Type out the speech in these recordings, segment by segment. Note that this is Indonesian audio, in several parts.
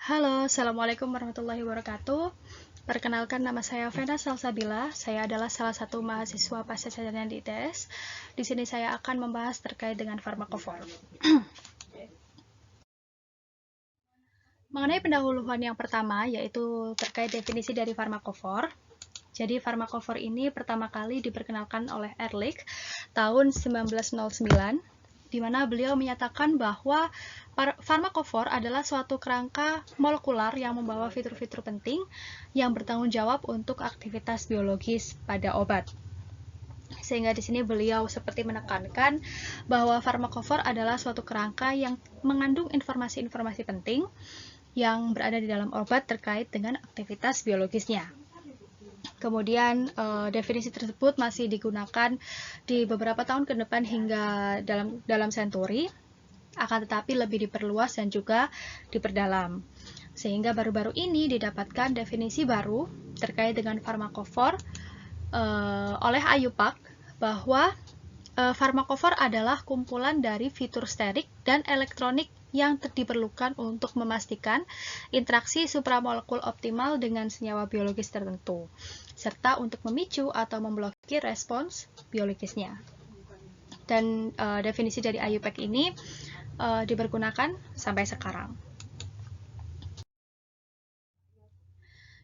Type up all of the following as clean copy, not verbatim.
Halo, Assalamualaikum warahmatullahi wabarakatuh. Perkenalkan, nama saya Vena Salsabila. Saya adalah salah satu mahasiswa pascasarjana di ITS. Di sini saya akan membahas terkait dengan farmakofor. Mengenai pendahuluan yang pertama, yaitu terkait definisi dari farmakofor. Jadi, farmakofor ini pertama kali diperkenalkan oleh Ehrlich tahun 1909, di mana beliau menyatakan bahwa farmakofor adalah suatu kerangka molekular yang membawa fitur-fitur penting yang bertanggung jawab untuk aktivitas biologis pada obat. Sehingga di sini beliau seperti menekankan bahwa farmakofor adalah suatu kerangka yang mengandung informasi-informasi penting yang berada di dalam obat terkait dengan aktivitas biologisnya. Kemudian definisi tersebut masih digunakan di beberapa tahun ke depan hingga dalam senturi, akan tetapi lebih diperluas dan juga diperdalam. Sehingga baru-baru ini didapatkan definisi baru terkait dengan farmakofor oleh Ayupak, bahwa farmakofor adalah kumpulan dari fitur sterik dan elektronik yang diperlukan untuk memastikan interaksi supramolekul optimal dengan senyawa biologis tertentu, serta untuk memicu atau memblokir respons biologisnya. Dan definisi dari Ayupak ini dipergunakan sampai sekarang.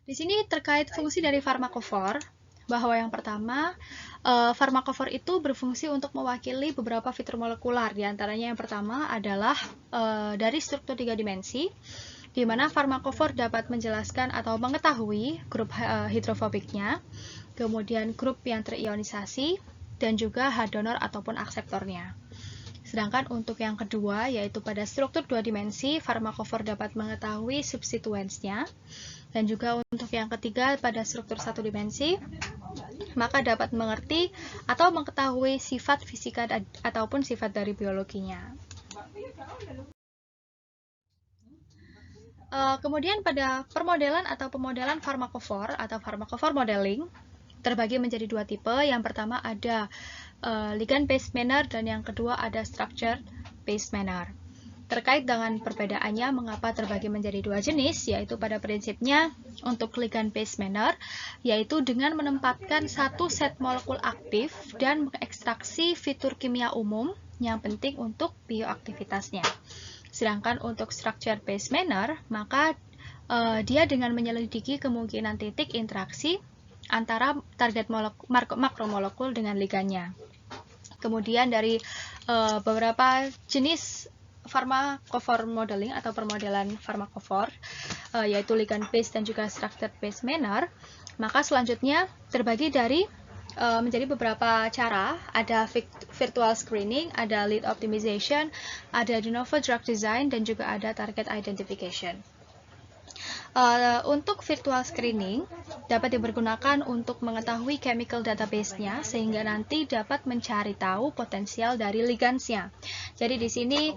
Di sini terkait fungsi dari farmakofor, bahwa yang pertama, farmakofor itu berfungsi untuk mewakili beberapa fitur molekular. Di antaranya yang pertama adalah dari struktur 3 dimensi, di mana farmakofor dapat menjelaskan atau mengetahui grup hidrofobiknya, kemudian grup yang terionisasi, dan juga H donor ataupun akseptornya. Sedangkan untuk yang kedua, yaitu pada struktur 2 dimensi, farmakofor dapat mengetahui substituensnya. Dan juga untuk yang ketiga, pada struktur 1 dimensi, maka dapat mengerti atau mengetahui sifat fisika ataupun sifat dari biologinya. Kemudian pada permodelan atau pemodelan farmakofor atau farmakofor modeling terbagi menjadi dua tipe. Yang pertama ada ligand-based manner dan yang kedua ada structure-based manner. Terkait dengan perbedaannya, mengapa terbagi menjadi dua jenis, yaitu pada prinsipnya untuk ligand-based manner, yaitu dengan menempatkan satu set molekul aktif dan mengekstraksi fitur kimia umum yang penting untuk bioaktivitasnya. Sedangkan untuk structure-based manner, maka dia dengan menyelidiki kemungkinan titik interaksi antara target makromolekul dengan ligannya. Kemudian dari beberapa jenis farmakofor modeling atau permodelan farmakofor, yaitu ligand-based dan juga structure-based manner, maka selanjutnya terbagi dari menjadi beberapa cara. Ada virtual screening, ada lead optimization, ada de novo drug design, dan juga ada target identification. Untuk virtual screening dapat dipergunakan untuk mengetahui chemical database-nya sehingga nanti dapat mencari tahu potensial dari ligandsnya. Jadi di sini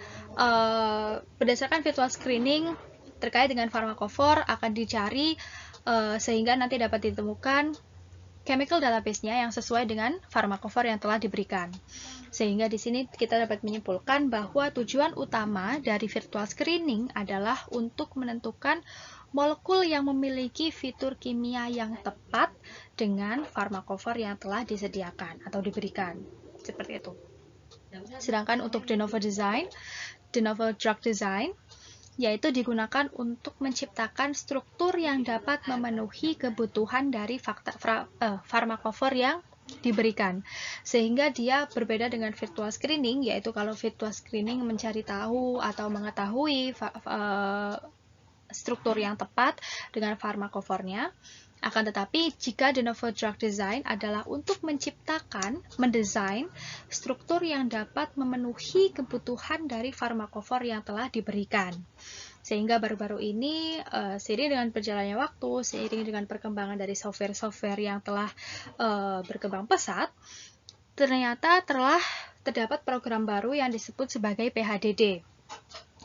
berdasarkan virtual screening terkait dengan farmakofor akan dicari sehingga nanti dapat ditemukan chemical database-nya yang sesuai dengan farmakofor yang telah diberikan. Sehingga di sini kita dapat menyimpulkan bahwa tujuan utama dari virtual screening adalah untuk menentukan molekul yang memiliki fitur kimia yang tepat dengan farmakofor yang telah disediakan atau diberikan. Seperti itu. Sedangkan untuk de novo drug design, yaitu digunakan untuk menciptakan struktur yang dapat memenuhi kebutuhan dari farmakofor yang diberikan. Sehingga dia berbeda dengan virtual screening, yaitu kalau virtual screening mencari tahu atau mengetahui struktur yang tepat dengan farmakofornya. Akan tetapi, jika de novo drug design adalah untuk mendesain struktur yang dapat memenuhi kebutuhan dari farmakofor yang telah diberikan. Sehingga baru-baru ini, seiring dengan berjalannya waktu, seiring dengan perkembangan dari software-software yang telah berkembang pesat, ternyata telah terdapat program baru yang disebut sebagai PHDD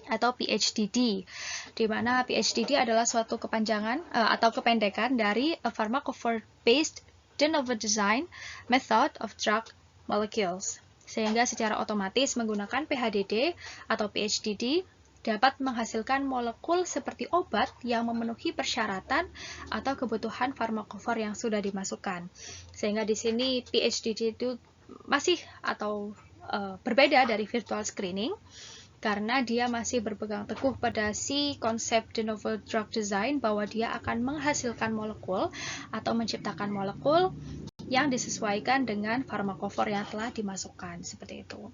atau PHDD, di mana PHDD adalah suatu kepanjangan atau kependekan dari a pharmacophore-based de novo design method of drug molecules. Sehingga secara otomatis menggunakan PHDD atau PHDD dapat menghasilkan molekul seperti obat yang memenuhi persyaratan atau kebutuhan farmakofor yang sudah dimasukkan. Sehingga di sini PhDD itu masih atau berbeda dari virtual screening, karena dia masih berpegang teguh pada si konsep de novo drug design, bahwa dia akan menghasilkan molekul atau menciptakan molekul yang disesuaikan dengan farmakofor yang telah dimasukkan, seperti itu.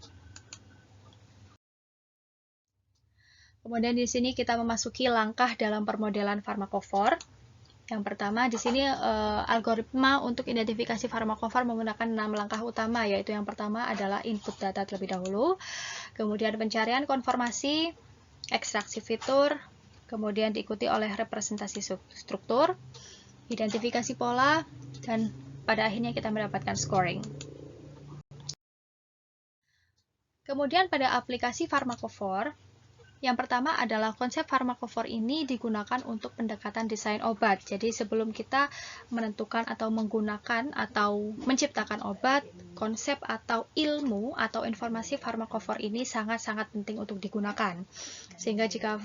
Kemudian di sini kita memasuki langkah dalam permodelan farmakofor. Yang pertama di sini algoritma untuk identifikasi farmakofor menggunakan 6 langkah utama, yaitu yang pertama adalah input data terlebih dahulu, kemudian pencarian konformasi, ekstraksi fitur, kemudian diikuti oleh representasi struktur, identifikasi pola, dan pada akhirnya kita mendapatkan scoring. Kemudian pada aplikasi farmakofor, yang pertama adalah konsep farmakofor ini digunakan untuk pendekatan desain obat. Jadi sebelum kita menentukan atau menggunakan atau menciptakan obat, konsep atau ilmu atau informasi farmakofor ini sangat-sangat penting untuk digunakan. Sehingga jika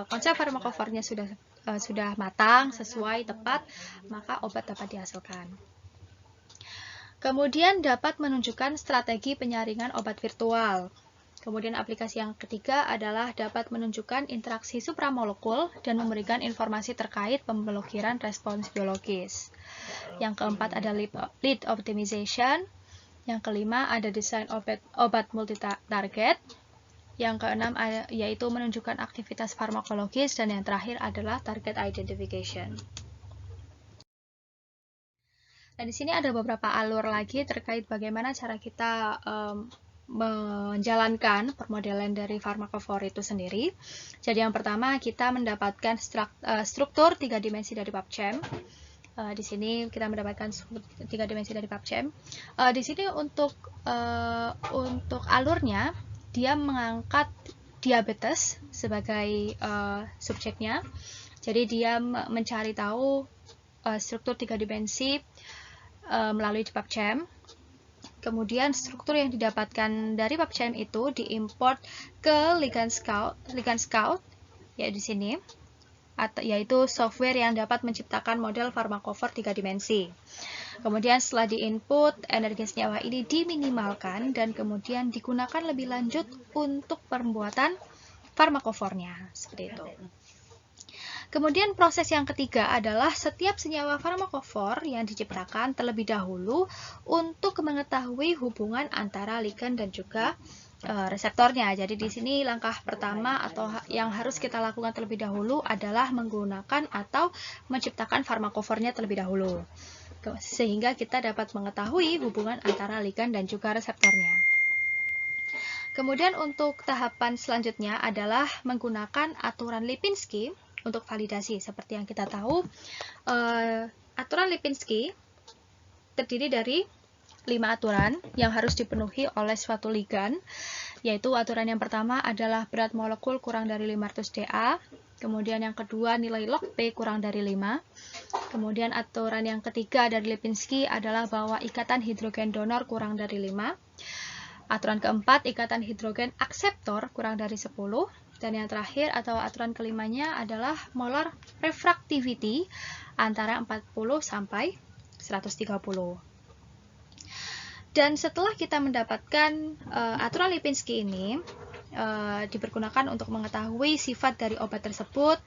konsep farmakofornya sudah matang, sesuai, tepat, maka obat dapat dihasilkan. Kemudian dapat menunjukkan strategi penyaringan obat virtual. Kemudian aplikasi yang ketiga adalah dapat menunjukkan interaksi supramolekul dan memberikan informasi terkait pemblokiran respons biologis. Yang keempat ada lead optimization. Yang kelima ada desain obat multi-target. Yang keenam yaitu menunjukkan aktivitas farmakologis, dan yang terakhir adalah target identification. Nah, di sini ada beberapa alur lagi terkait bagaimana cara kita menjalankan permodelan dari farmakofor itu sendiri. Jadi yang pertama kita mendapatkan struktur 3 dimensi dari PubChem. Di sini kita mendapatkan 3 dimensi dari PubChem. Di sini untuk alurnya dia mengangkat diabetes sebagai subjeknya. Jadi dia mencari tahu struktur 3 dimensi melalui PubChem. Kemudian struktur yang didapatkan dari PubChem itu diimport ke Ligand Scout, ya di sini, yaitu software yang dapat menciptakan model farmakofor 3 dimensi. Kemudian setelah diinput, energi senyawa ini diminimalkan dan kemudian digunakan lebih lanjut untuk pembuatan farmakofornya, seperti itu. Kemudian proses yang ketiga adalah setiap senyawa farmakofor yang diciptakan terlebih dahulu untuk mengetahui hubungan antara ligand dan juga reseptornya. Jadi di sini langkah pertama atau yang harus kita lakukan terlebih dahulu adalah menggunakan atau menciptakan farmakofornya terlebih dahulu, sehingga kita dapat mengetahui hubungan antara ligand dan juga reseptornya. Kemudian untuk tahapan selanjutnya adalah menggunakan aturan Lipinski untuk validasi. Seperti yang kita tahu, aturan Lipinski terdiri dari 5 aturan yang harus dipenuhi oleh suatu ligand, yaitu aturan yang pertama adalah berat molekul kurang dari 500 Da, kemudian yang kedua nilai log P kurang dari 5, kemudian aturan yang ketiga dari Lipinski adalah bahwa ikatan hidrogen donor kurang dari 5, aturan keempat ikatan hidrogen akseptor kurang dari 10, dan yang terakhir atau aturan kelimanya adalah molar refractivity antara 40 sampai 130. Dan setelah kita mendapatkan aturan Lipinski ini, dipergunakan untuk mengetahui sifat dari obat tersebut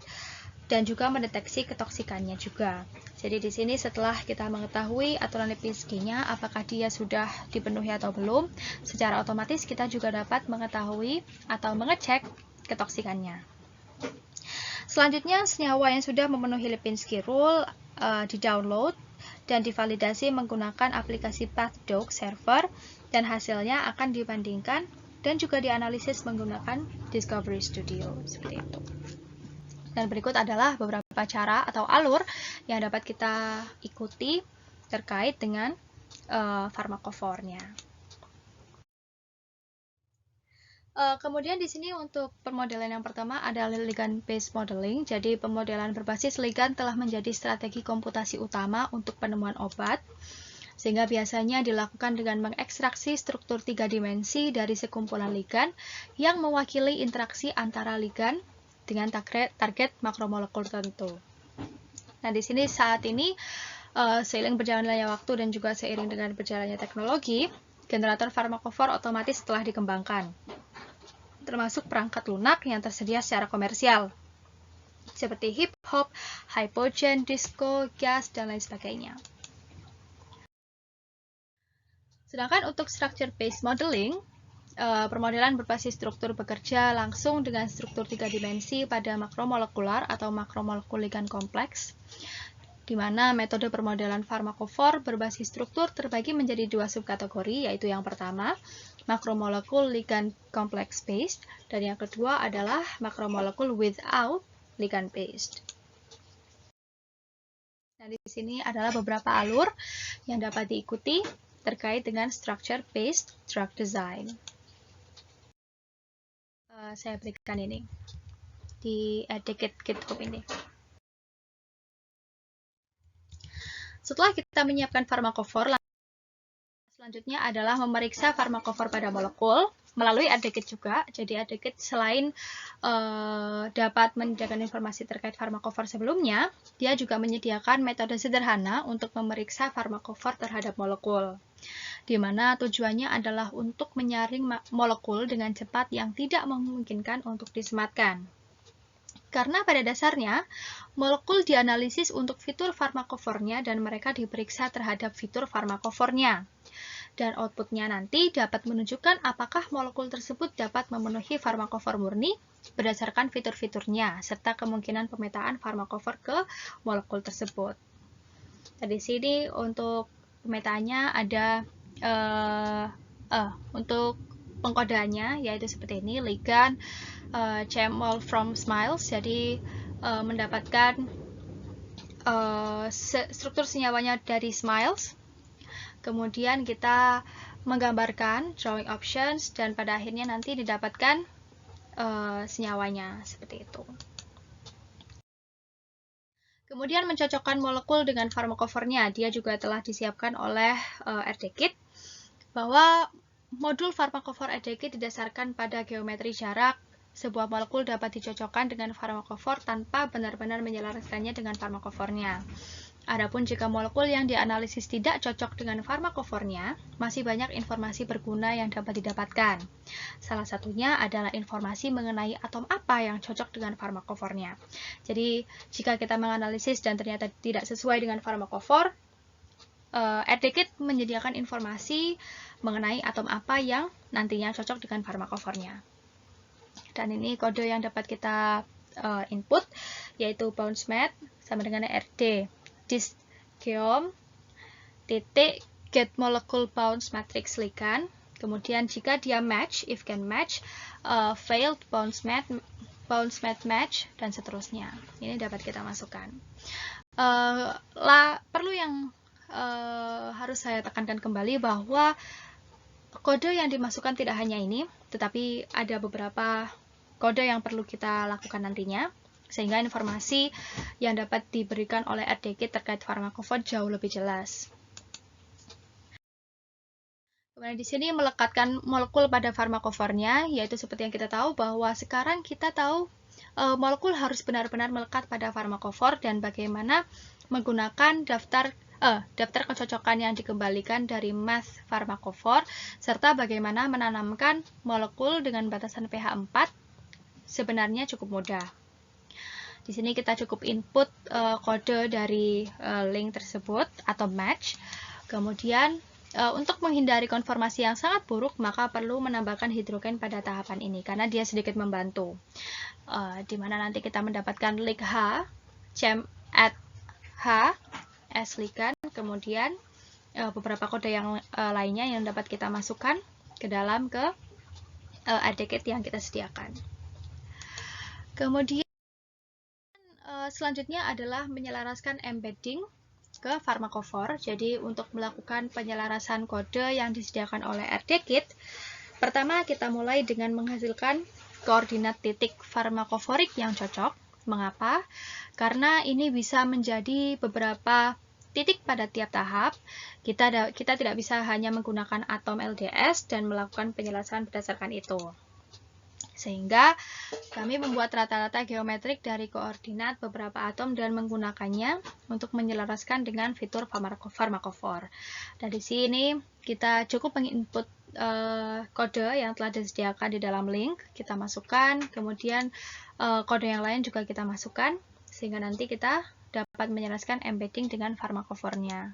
dan juga mendeteksi ketoksikannya juga. Jadi di sini setelah kita mengetahui aturan Lipinskinya, apakah dia sudah dipenuhi atau belum, secara otomatis kita juga dapat mengetahui atau mengecek ketoksikannya. Selanjutnya, senyawa yang sudah memenuhi Lipinski rule di-download dan divalidasi menggunakan aplikasi PathDoc server, dan hasilnya akan dibandingkan dan juga dianalisis menggunakan Discovery Studio, seperti itu. Dan berikut adalah beberapa cara atau alur yang dapat kita ikuti terkait dengan farmakofornya. Kemudian di sini untuk permodelan yang pertama adalah ligand based modeling. Jadi pemodelan berbasis ligand telah menjadi strategi komputasi utama untuk penemuan obat. sehingga biasanya dilakukan dengan mengekstraksi struktur 3 dimensi dari sekumpulan ligan yang mewakili interaksi antara ligan dengan target makromolekul tertentu. Nah, di sini saat ini seiring berjalannya waktu dan juga seiring dengan berjalannya teknologi, generator farmakofor otomatis telah dikembangkan, termasuk perangkat lunak yang tersedia secara komersial, seperti hip hop, hypogen, disco, gas, dan lain sebagainya. Sedangkan untuk structure-based modeling, permodelan berbasis struktur bekerja langsung dengan struktur 3 dimensi pada makromolekular atau makromolekul ligan kompleks, di mana metode permodelan farmakofor berbasis struktur terbagi menjadi 2 subkategori, yaitu yang pertama, makromolekul ligan complex based, dan yang kedua adalah makromolekul without ligand based. Nah, di sini adalah beberapa alur yang dapat diikuti terkait dengan structure-based drug design. Saya berikan ini di edit GitHub ini. Setelah kita menyiapkan farmakofor, selanjutnya adalah memeriksa farmakofor pada molekul melalui ADKit juga. Jadi ADKit selain dapat menyediakan informasi terkait farmakofor sebelumnya, dia juga menyediakan metode sederhana untuk memeriksa farmakofor terhadap molekul, di mana tujuannya adalah untuk menyaring molekul dengan cepat yang tidak memungkinkan untuk disematkan. Karena pada dasarnya, molekul dianalisis untuk fitur farmakofornya dan mereka diperiksa terhadap fitur farmakofornya. Dan outputnya nanti dapat menunjukkan apakah molekul tersebut dapat memenuhi farmakofor murni berdasarkan fitur-fiturnya, serta kemungkinan pemetaan farmakofor ke molekul tersebut. Nah, di sini untuk pemetaannya ada untuk pengkodaannya, yaitu seperti ini, ligand CMOL from SMILES, jadi mendapatkan struktur senyawanya dari SMILES. Kemudian kita menggambarkan drawing options dan pada akhirnya nanti didapatkan senyawanya seperti itu. Kemudian mencocokkan molekul dengan farmakofornya, dia juga telah disiapkan oleh RDKit, bahwa modul farmakofor RDKit didasarkan pada geometri jarak. Sebuah molekul dapat dicocokkan dengan farmakofor tanpa benar-benar menyelaraskannya dengan farmakofornya. Adapun jika molekul yang dianalisis tidak cocok dengan farmakofornya, masih banyak informasi berguna yang dapat didapatkan. Salah satunya adalah informasi mengenai atom apa yang cocok dengan farmakofornya. Jadi, jika kita menganalisis dan ternyata tidak sesuai dengan farmakofor, RDKit menyediakan informasi mengenai atom apa yang nantinya cocok dengan farmakofornya. Dan ini kode yang dapat kita input, yaitu bounce-mat sama dengan RD. Disgeom titik get molecule bounce matrix ligand. Kemudian jika dia match, if can match, failed bounce mat match, dan seterusnya. Ini dapat kita masukkan. Perlu yang harus saya tekankan kembali bahwa kode yang dimasukkan tidak hanya ini, tetapi ada beberapa kode yang perlu kita lakukan nantinya, sehingga informasi yang dapat diberikan oleh RDKit terkait farmakofor jauh lebih jelas. Kemudian di sini melekatkan molekul pada farmakofornya, yaitu seperti yang kita tahu bahwa sekarang kita tahu molekul harus benar-benar melekat pada farmakofor dan bagaimana menggunakan daftar kecocokan yang dikembalikan dari math farmakofor, serta bagaimana menanamkan molekul dengan batasan pH 4 sebenarnya cukup mudah. Di sini kita cukup input kode dari link tersebut atau match. Kemudian untuk menghindari konformasi yang sangat buruk, maka perlu menambahkan hidrogen pada tahapan ini karena dia sedikit membantu. Di mana nanti kita mendapatkan link H, chem at H, S ligand, kemudian beberapa kode yang lainnya yang dapat kita masukkan ke dalam RDKit yang kita sediakan. Kemudian selanjutnya adalah menyelaraskan embedding ke farmakofor. Jadi untuk melakukan penyelarasan kode yang disediakan oleh RDKit, pertama kita mulai dengan menghasilkan koordinat titik farmakoforik yang cocok. Mengapa? Karena ini bisa menjadi beberapa titik pada tiap tahap. Kita tidak bisa hanya menggunakan atom LDS dan melakukan penjelasan berdasarkan itu. Sehingga kami membuat rata-rata geometrik dari koordinat beberapa atom dan menggunakannya untuk menyelaraskan dengan fitur farmakofor. Dari sini kita cukup menginput kode yang telah disediakan di dalam link, kita masukkan, kemudian kode yang lain juga kita masukkan, sehingga nanti kita dapat menjelaskan embedding dengan farmakofornya.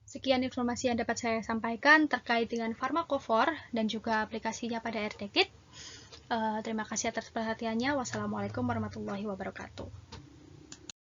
Sekian informasi yang dapat saya sampaikan terkait dengan farmakofor dan juga aplikasinya pada RTKit. Terima kasih atas perhatiannya. Wassalamualaikum warahmatullahi wabarakatuh.